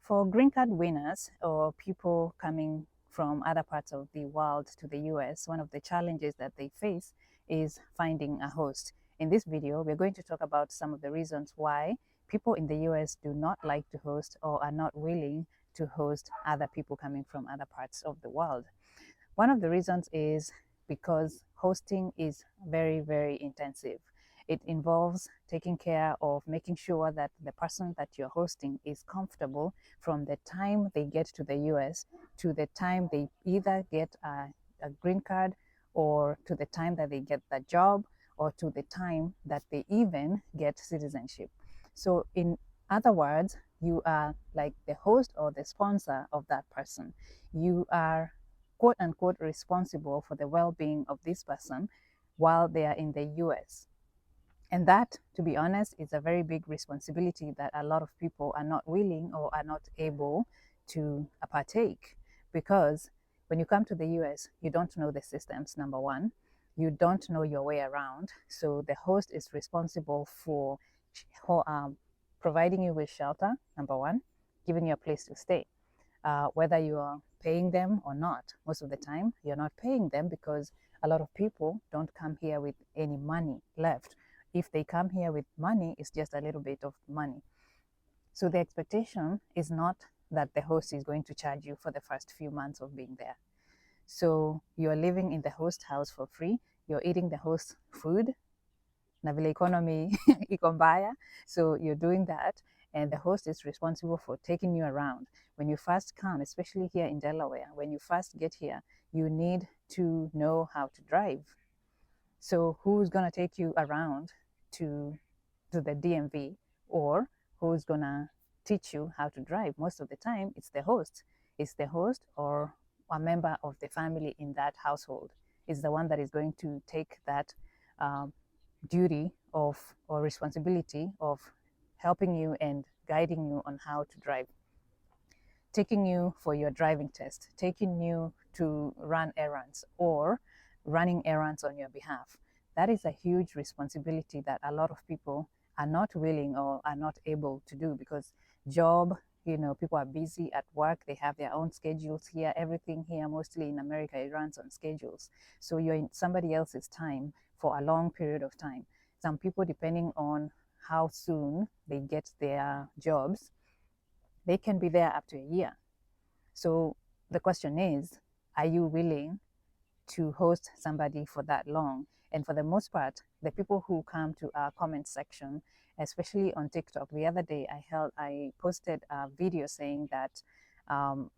For green card winners or people coming from other parts of the world to the US, one of the challenges that they face is finding a host. In this video, we're going to talk about some of the reasons why people in the US do not like to host or are not willing to host other people coming from other parts of the world. One of the reasons is because hosting is very, very intensive. It involves taking care of making sure that the person that you're hosting is comfortable from the time they get to the US to the time they either get a green card, or to the time that they get the job, or to the time that they even get citizenship. So in other words, you are like the host or the sponsor of that person. You are quote unquote responsible for the well-being of this person while they are in the US. And that, to be honest, is a very big responsibility that a lot of people are not willing or are not able to partake, because when you come to the US, you don't know the systems, number one. You don't know your way around. So the host is responsible for providing you with shelter, number one, giving you a place to stay. Whether you are paying them or not. Most of the time, you're not paying them because a lot of people don't come here with any money left. If they come here with money, it's just a little bit of money. So the expectation is not that the host is going to charge you for the first few months of being there. So you're living in the host house for free. You're eating the host food. Na vile economy iko mbaya. So you're doing that, and the host is responsible for taking you around. When you first come, especially here in Delaware, when you first get here, you need to know how to drive. So who's going to take you around to the DMV, or who's going to teach you how to drive? Most of the time, it's the host. It's the host or a member of the family in that household is the one that is going to take that duty of or responsibility of helping you and guiding you on how to drive, taking you for your driving test, taking you to run errands, or running errands on your behalf. That is a huge responsibility that a lot of people are not willing or are not able to do because people are busy at work. They have their own schedules here. Everything here, mostly in America, it runs on schedules. So you're in somebody else's time for a long period of time. Some people, depending on how soon they get their jobs, they can be there up to a year. So the question is, are you willing to host somebody for that long? And for the most part, the people who come to our comment section, especially on TikTok, the other day I posted a video saying that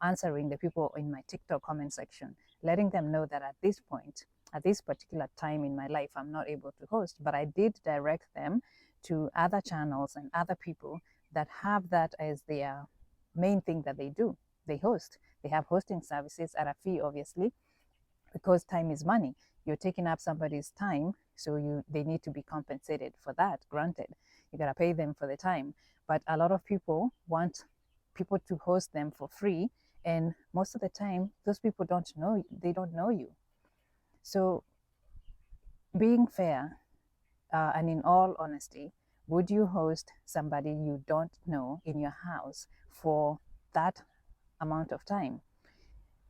answering the people in my TikTok comment section, letting them know that at this point, at this particular time in my life, I'm not able to host, but I did direct them to other channels and other people that have that as their main thing that they do. They host. They have hosting services at a fee, obviously, because time is money. You're taking up somebody's time, so they need to be compensated for that. Granted, you gotta pay them for the time, but a lot of people want people to host them for free, and most of the time, those people don't know you. So, being fair and in all honesty, would you host somebody you don't know in your house for that amount of time?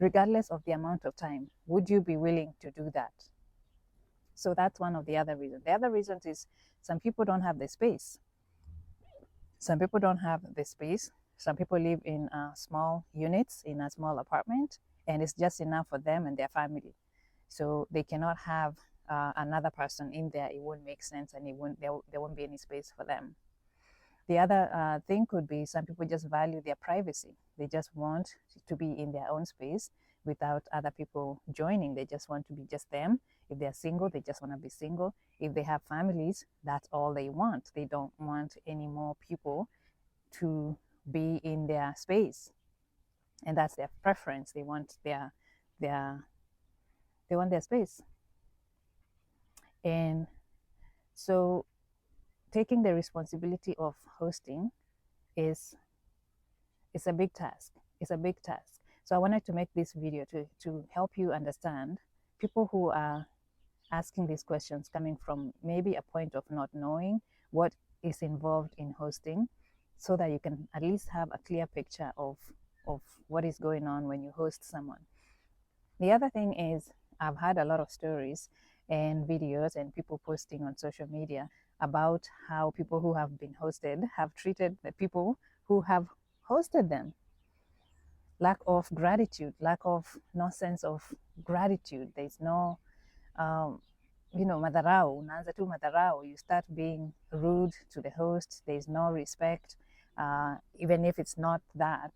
Regardless of the amount of time, would you be willing to do that? So that's one of the other reasons. The other reason is some people don't have the space. Some people don't have the space. Some people live in small units, in a small apartment, and it's just enough for them and their family. So they cannot have another person in there. It won't make sense, and there won't be any space for them. The other thing could be some people just value their privacy. They just want to be in their own space without other people joining. They just want to be just them. If they're single, they just want to be single. If they have families, that's all they want. They don't want any more people to be in their space. And that's their preference. They want their space. And so taking the responsibility of hosting is a big task. It's a big task. So I wanted to make this video to help you understand people who are asking these questions coming from maybe a point of not knowing what is involved in hosting, so that you can at least have a clear picture of what is going on when you host someone. The other thing is, I've had a lot of stories and videos and people posting on social media about how people who have been hosted have treated the people who have hosted them. Lack of gratitude, lack of no sense of gratitude. There's no madharau, unaanza tu madharau. You start being rude to the host. There's no respect, even if it's not that.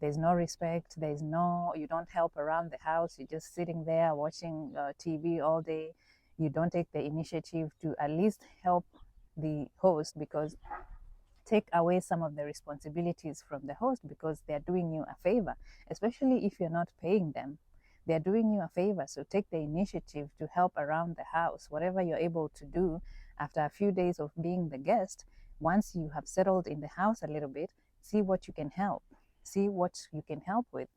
There's no respect. You don't help around the house. You're just sitting there watching TV all day. You don't take the initiative to at least help the host, because take away some of the responsibilities from the host, because they're doing you a favor, especially if you're not paying them. They're doing you a favor. So take the initiative to help around the house, whatever you're able to do after a few days of being the guest. Once you have settled in the house a little bit, see what you can help. See what you can help with.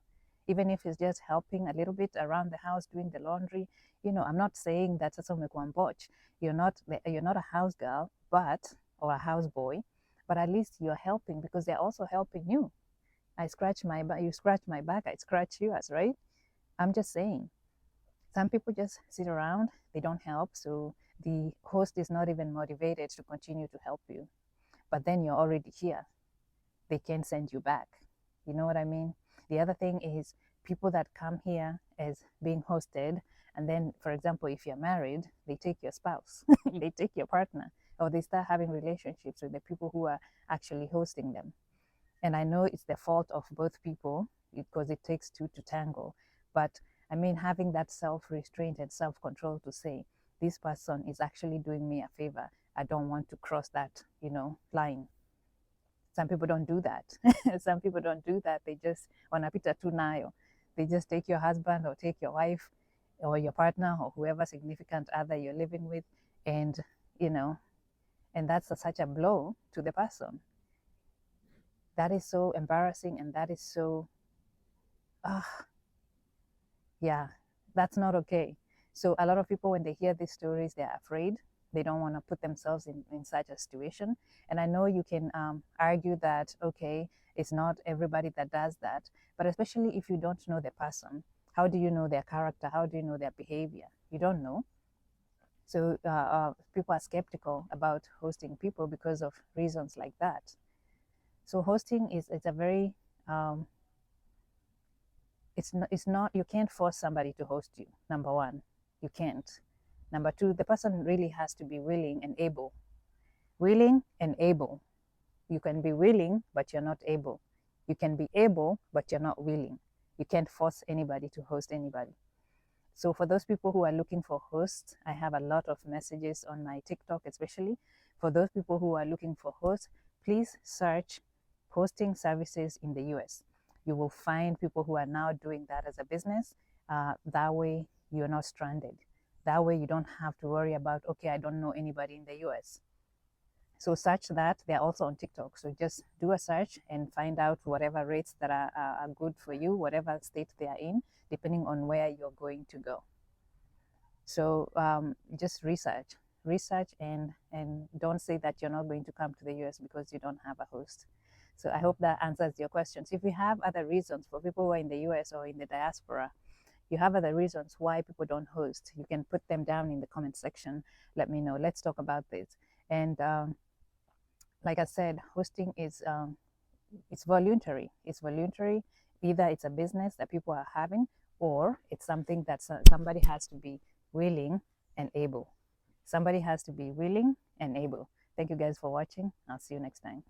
Even if it's just helping a little bit around the house, doing the laundry. I'm not saying that you're not a house girl, or a house boy, but at least you're helping, because they're also helping you. I scratch my back, you scratch my back, I scratch yours, right? I'm just saying, some people just sit around, they don't help, so the host is not even motivated to continue to help you. But then you're already here. They can send you back. You know what I mean? The other thing is, people that come here as being hosted, and then, for example, if you're married, they take your spouse, they take your partner, or they start having relationships with the people who are actually hosting them. And I know it's the fault of both people, because it takes two to tango. But I mean, having that self-restraint and self-control to say, this person is actually doing me a favor. I don't want to cross that, line. Some people don't do that. Some people don't do that. They just, wanapita tu nayo. They just take your husband or take your wife or your partner or whoever significant other you're living with, and, and that's such a blow to the person. That is so embarrassing, and that is so, yeah, that's not okay. So a lot of people, when they hear these stories, they're afraid. They don't want to put themselves in such a situation. And I know you can argue that, okay, it's not everybody that does that, but especially if you don't know the person, how do you know their character? How do you know their behavior? You don't know. So people are skeptical about hosting people because of reasons like that. So hosting it's a very it's not, you can't force somebody to host you. Number one, you can't. Number two, the person really has to be willing and able. Willing and able. You can be willing, but you're not able. You can be able, but you're not willing. You can't force anybody to host anybody. So for those people who are looking for hosts, I have a lot of messages on my TikTok, especially. For those people who are looking for hosts, please search hosting services in the US. You will find people who are now doing that as a business. That way, you're not stranded. That way, you don't have to worry about, okay, I don't know anybody in the US. So search that. They're also on TikTok. So just do a search and find out whatever rates that are good for you, whatever state they are in, depending on where you're going to go. So just research, and don't say that you're not going to come to the US because you don't have a host. So I hope that answers your questions. If you have other reasons for people who are in the US or in the diaspora, you have other reasons why people don't host, you can put them down in the comment section. Let me know. Let's talk about this. And like I said, hosting is it's voluntary. It's voluntary. Either it's a business that people are having, or it's something that somebody has to be willing and able. Somebody has to be willing and able. Thank you guys for watching. I'll see you next time.